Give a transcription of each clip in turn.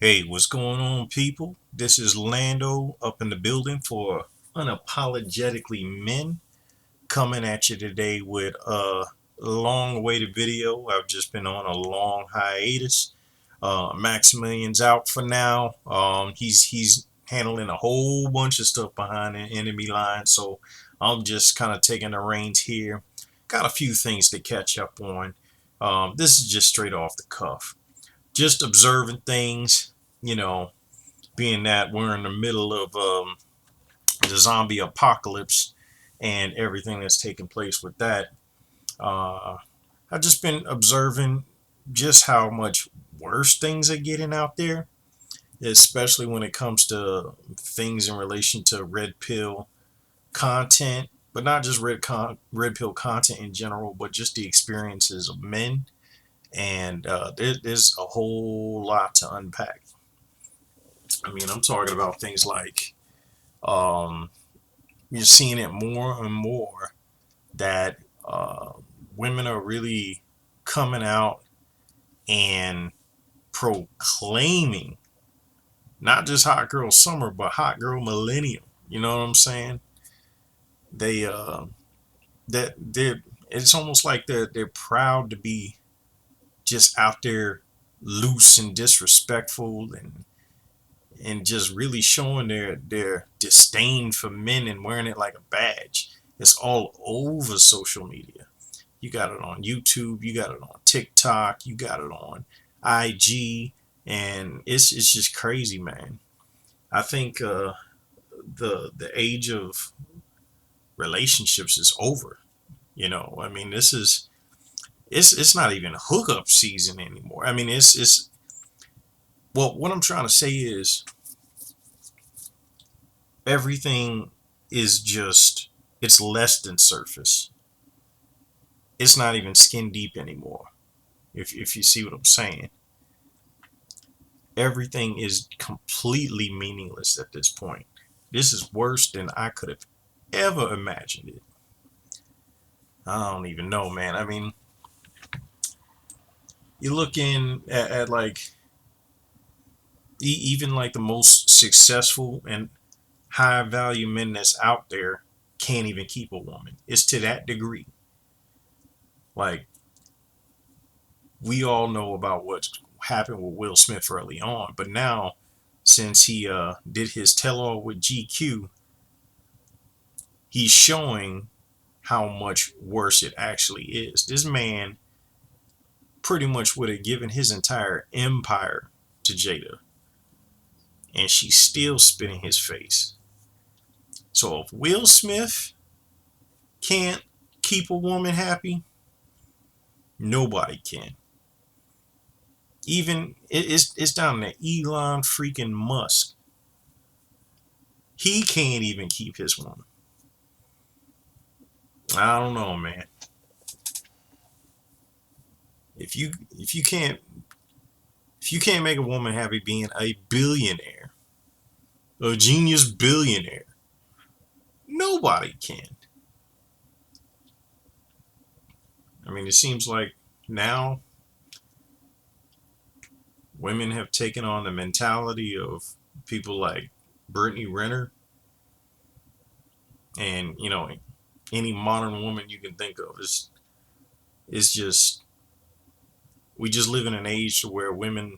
Hey, what's going on, people? This is Lando up in the building for Unapologetically Men, coming at you today with a long awaited video. I've just been on a long hiatus. Maximilian's out for now. He's handling a whole bunch of stuff behind the enemy line, so I'm just kind of taking the reins here. Got a few things to catch up on. This is just straight off the cuff, just observing things, you know, being that we're in the middle of the zombie apocalypse and everything that's taking place with that. Uh, I've just been observing just how much worse things are getting out there, especially when it comes to things in relation to red pill content, but not just red pill content in general, but just the experiences of men. And there's a whole lot to unpack. I mean, I'm talking about things like um, you're seeing it more and more that women are really coming out and proclaiming not just hot girl summer, but hot girl millennium. You know what I'm saying? They that they're it's almost like they're proud to be just out there loose and disrespectful and just really showing their disdain for men and wearing it like a badge. It's all over social media. You got it on YouTube, you got it on TikTok, you got it on IG, and it's just crazy, man. I think the age of relationships is over. I mean, this is it's not even hookup season anymore. I mean, it's well, what I'm trying to say is everything is just it's less than surface. It's not even skin deep anymore. If you see what I'm saying, everything is completely meaningless at this point. This is worse than I could have ever imagined it. I don't even know, man. I mean, you're looking at like even like the most successful and high value men that's out there can't even keep a woman. It's to that degree. Like, we all know about what's happened with Will Smith early on, but now since he did his tell all with GQ, he's showing how much worse it actually is. This man pretty much would have given his entire empire to Jada, and she's still spitting his face. So if Will Smith can't keep a woman happy, nobody can. Even it's down to Elon freaking Musk. He can't even keep his woman. I don't know, man. If you can't make a woman happy being a billionaire, a genius billionaire, nobody can. I mean, it seems like now women have taken on the mentality of people like Brittany Renner and any modern woman you can think of. It's just we just live in an age where women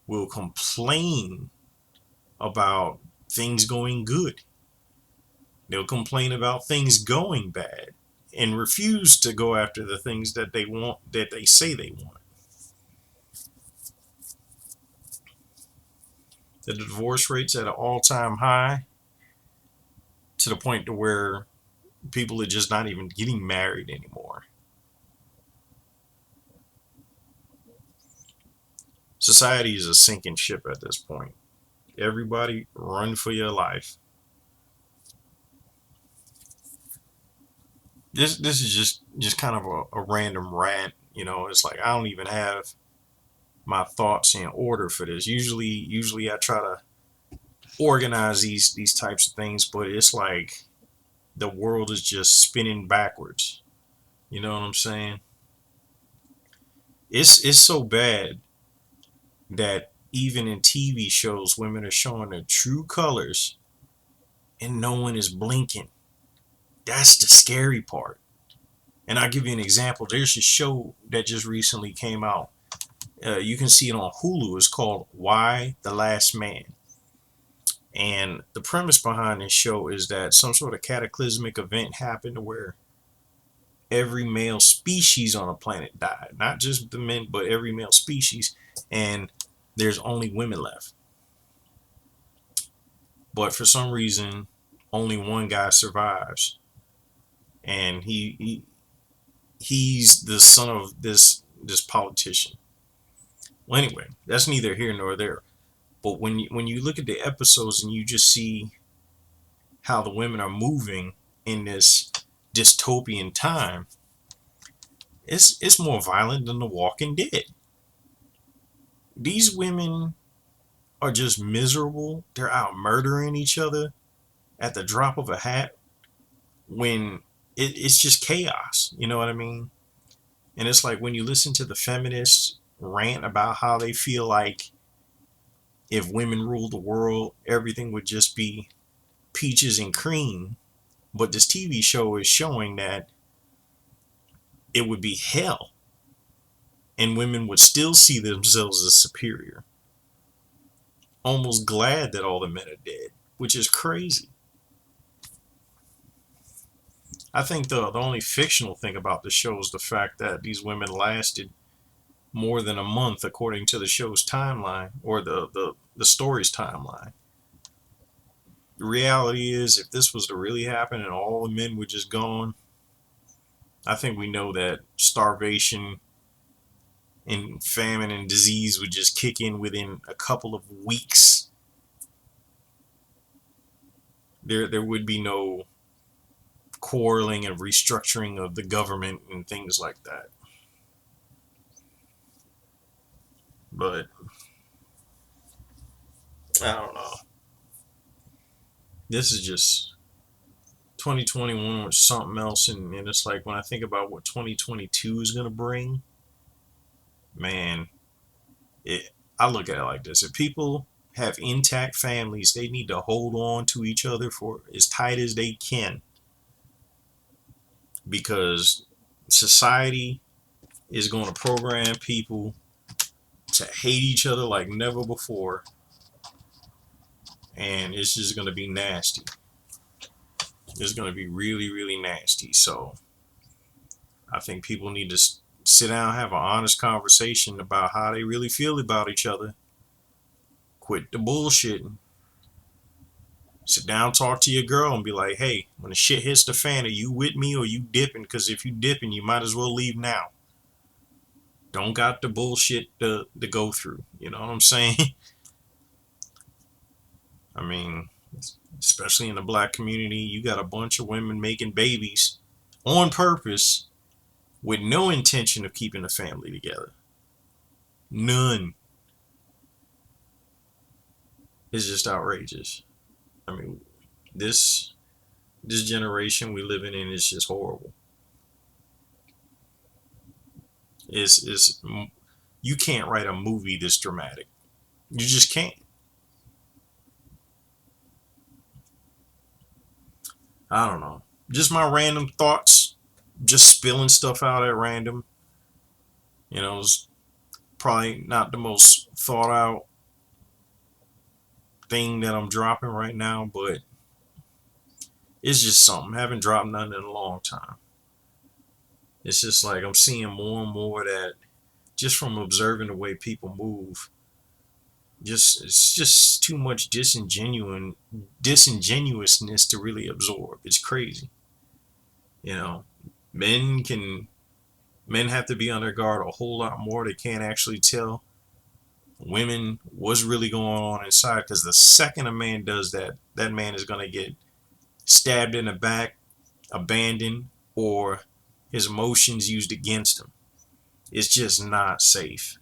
will complain about things going good. They'll complain about things going bad and refuse to go after the things that they want, that they say they want. The divorce rate's at an all-time high to the point to where people are just not even getting married anymore. Society is a sinking ship at this point. Everybody run for your life. This is just kind of a random rant. It's like I don't even have my thoughts in order for this. Usually I try to organize these types of things, but it's like the world is just spinning backwards. You know what I'm saying? It's so bad that even in TV shows, women are showing their true colors and no one is blinking. That's the scary part. And I'll give you an example. There's a show that just recently came out. You can see it on Hulu. It's called Why the Last Man. And the premise behind this show is that some sort of cataclysmic event happened where every male species on the planet died. Not just the men, but every male species. And there's only women left. But for some reason, only one guy survives. And he's the son of this politician. Well, anyway, that's neither here nor there. But when you look at the episodes and you just see how the women are moving in this dystopian time, it's more violent than The Walking Dead. These women are just miserable. They're out murdering each other at the drop of a hat when it's just chaos. You know what I mean? And it's like when you listen to the feminists rant about how they feel like if women ruled the world, everything would just be peaches and cream. But this TV show is showing that it would be hell and women would still see themselves as superior. Almost glad that all the men are dead, which is crazy. I think the only fictional thing about the show is the fact that these women lasted more than a month according to the show's timeline or the story's timeline. The reality is, if this was to really happen and all the men were just gone, I think we know that starvation and famine and disease would just kick in within a couple of weeks. There would be no quarreling and restructuring of the government and things like that. But I don't know. This is just 2021 or something else, and it's like when I think about what 2022 is gonna bring, man, it. I look at it like this: if people have intact families, they need to hold on to each other for as tight as they can, because society is going to program people to hate each other like never before, and it's just going to be nasty. It's going to be really, really nasty. So I think people need to sit down, have an honest conversation about how they really feel about each other. Quit the bullshitting. Sit down, talk to your girl, and be like, "Hey, when the shit hits the fan, are you with me or you dipping? Because if you dipping, you might as well leave now. Don't got the bullshit to go through." You know what I'm saying? I mean, especially in the black community, you got a bunch of women making babies on purpose with no intention of keeping the family together. None. It's just outrageous. I mean, this this generation we living in is just horrible. It's you can't write a movie this dramatic. You just can't. I don't know. Just my random thoughts. Just spilling stuff out at random. It's probably not the most thought out thing that I'm dropping right now, but it's just something. I haven't dropped nothing in a long time. It's just like I'm seeing more and more that just from observing the way people move, just it's just too much disingenuousness to really absorb. It's crazy. You know, men can men have to be on their guard a whole lot more. They can't actually tell women what's really going on inside, because the second a man does that, that man is going to get stabbed in the back, abandoned, or his emotions used against him. It's just not safe.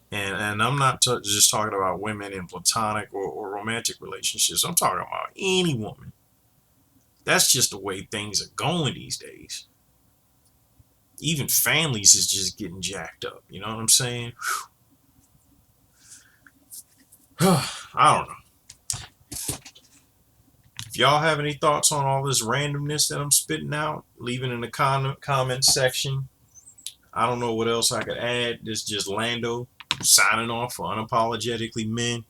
And I'm not just talking about women in platonic or romantic relationships. I'm talking about any woman. That's just the way things are going these days. Even families is just getting jacked up. You know what I'm saying? I don't know. If y'all have any thoughts on all this randomness that I'm spitting out, leave it in the comment section. I don't know what else I could add. This is just Lando signing off for Unapologetically Men.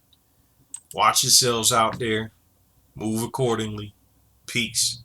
Watch yourselves out there. Move accordingly. Peace.